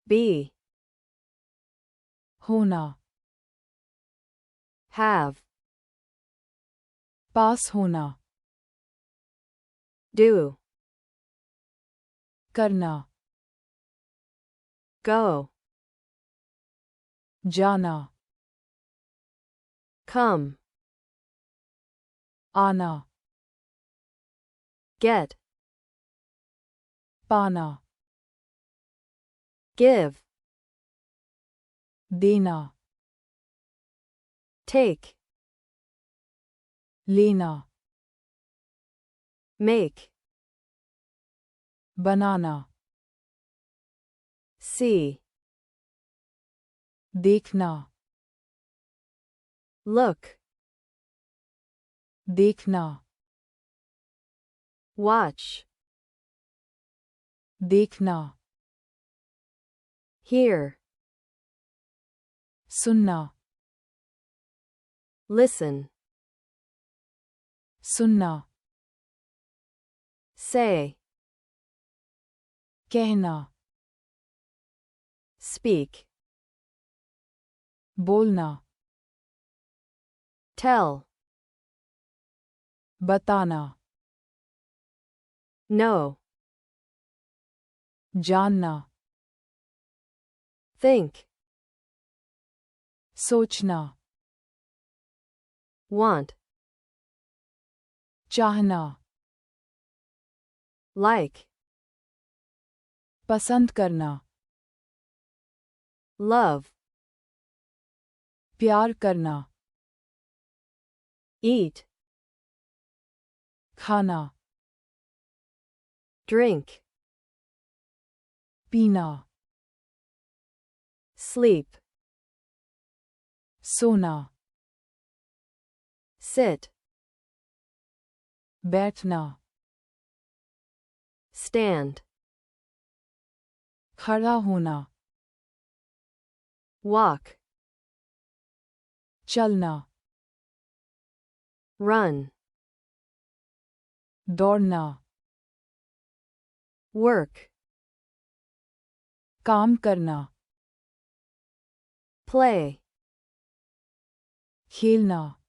be, होना, have, पास होना, do, करना, go, जाना, come, आना, get, पाना, give, देना, take, लेना, make, बनाना, see, देखना, look, देखना, watch, देखना, hear, सुनना, listen, सुनना, say, कहना, speak, बोलना, tell, बताना, know, जानना, think, सोचना, want, चाहना, like, पसंद करना, love, प्यार करना, eat, खाना, drink, पीना, sleep, सोना, sit, बैठना, stand, खड़ा होना, walk, चलना, run, दौड़ना, work, काम करना, play, खेलना,